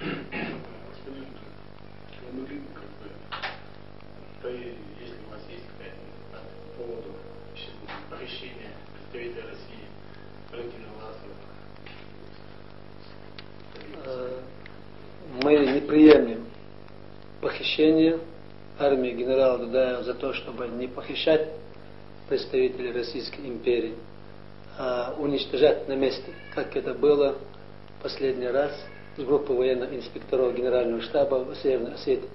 Господин, вы могли бы если у вас есть какая-то по поводу похищения представителя России Валентина Власова? Мы не приемлем похищение армии генерала Дудаева за то, чтобы не похищать представителей Российской империи, а уничтожать на месте, как это было последний раз с группой военных инспекторов Генерального штаба в Северной Осетии.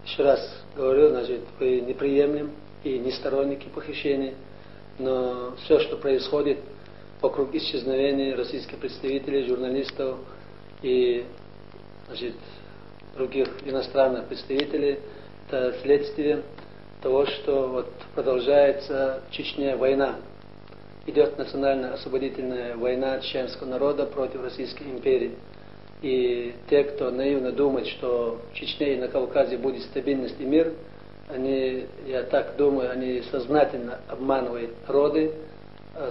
Еще раз говорю, значит, мы не приемлем и не сторонники похищения, но все, что происходит вокруг исчезновения российских представителей, журналистов и, значит, других иностранных представителей, это следствие того, что вот продолжается в Чечне война. Идет национально-освободительная война чеченского народа против Российской империи. И те, кто наивно думает, что в Чечне и на Кавказе будет стабильность и мир, они, я так думаю, они сознательно обманывают народы,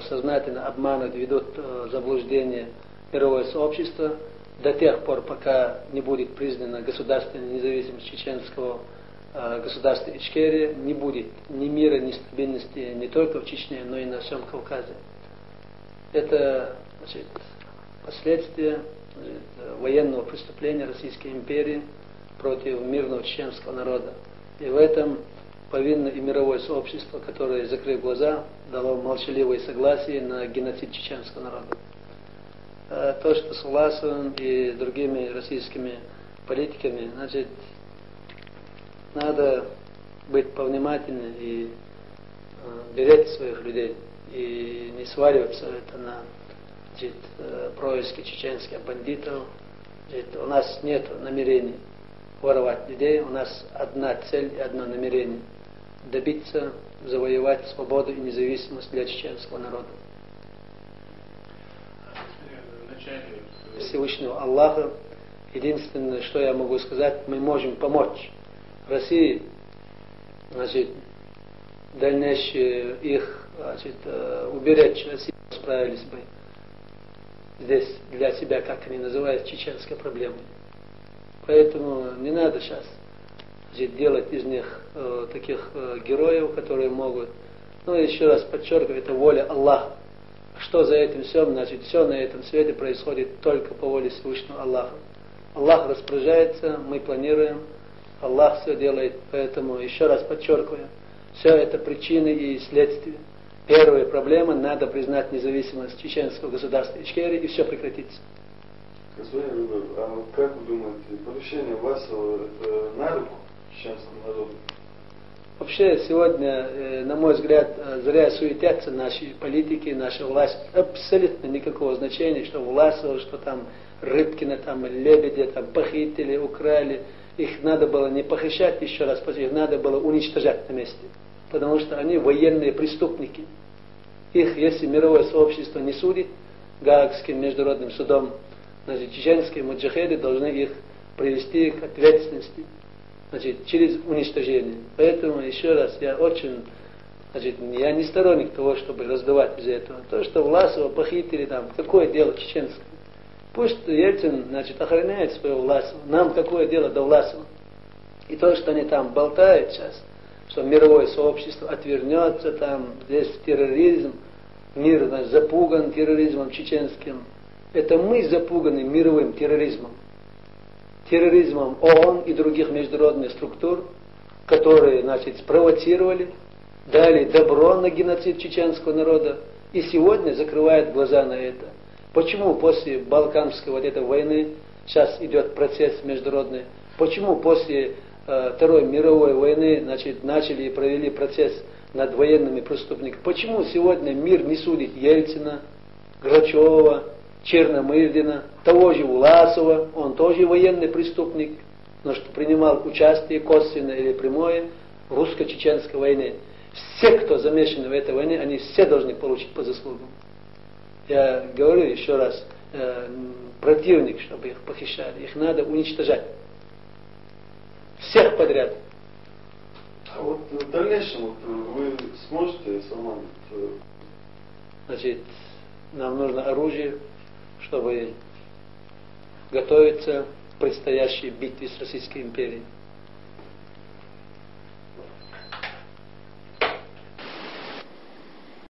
сознательно обманывают, ведут в заблуждение мировое сообщество до тех пор, пока не будет признана государственная независимость чеченского государства Ичкерия, не будет ни мира, ни стабильности не только в Чечне, но и на всем Кавказе. Это, значит, последствия военного преступления Российской империи против мирного чеченского народа. И в этом повинно и мировое сообщество, которое, закрыв глаза, дало молчаливое согласие на геноцид чеченского народа. То, что с Власовым и другими российскими политиками, значит, надо быть повнимательнее и беречь своих людей, и не сваливаться это на, значит, происки чеченских бандитов. Значит, у нас нет намерений воровать людей, у нас одна цель и одно намерение – добиться, завоевать свободу и независимость для чеченского народа. Всевышнего Аллаха, единственное, что я могу сказать, мы можем помочь России, значит, дальнейшее их, значит, уберечь Россию, справились бы здесь для себя, как они называют, чеченской проблемой. Поэтому не надо сейчас, значит, делать из них таких героев, которые могут. Но еще раз подчеркиваю, это воля Аллаха. Что за этим всем? Значит, все на этом свете происходит только по воле Всевышнего Аллаха. Аллах распоряжается, мы планируем, Аллах все делает. Поэтому еще раз подчеркиваю, все это причины и следствия. Первая проблема – надо признать независимость чеченского государства Ичкерии, и все прекратится. Господин Рыбов, а как вы думаете, поручение Власова – это на руку чеченскому народу? Вообще сегодня, на мой взгляд, зря суетятся наши политики, наша власть. Абсолютно никакого значения, что Власова, что там Рыбкина, там Лебедя, там похитили, украли. Их надо было не похищать, еще раз, их надо было уничтожать на месте. Потому что они военные преступники. Их, если мировое сообщество не судит Гаагским международным судом, значит, чеченские муджахеды должны их привести к ответственности, значит, через уничтожение. Поэтому, еще раз, я очень, значит, я не сторонник того, чтобы раздавать из этого. То, что Власова похитили, там, какое дело чеченское? Пусть Ельцин, значит, охраняет своего Власова. Нам какое дело до Власова? И то, что они там болтают сейчас, что мировое сообщество отвернется, там, здесь терроризм, мир, значит, запуган терроризмом чеченским. Это мы запуганы мировым терроризмом. Терроризмом ООН и других международных структур, которые, значит, спровоцировали, дали добро на геноцид чеченского народа и сегодня закрывают глаза на это. Почему после Балканской вот этой войны сейчас идет процесс международный? Почему после Второй мировой войны, значит, начали и провели процесс над военными преступниками? Почему сегодня мир не судит Ельцина, Грачева, Черномырдина, того же Власова, он тоже военный преступник, но что принимал участие косвенно или прямое в русско-чеченской войне. Все, кто замешаны в этой войне, они все должны получить по заслугам. Я говорю еще раз, противник, чтобы их похищали, их надо уничтожать. Всех подряд. А вот в дальнейшем вы сможете сама? Значит, нам нужно оружие, чтобы готовиться предстоящей битве с Российской империей.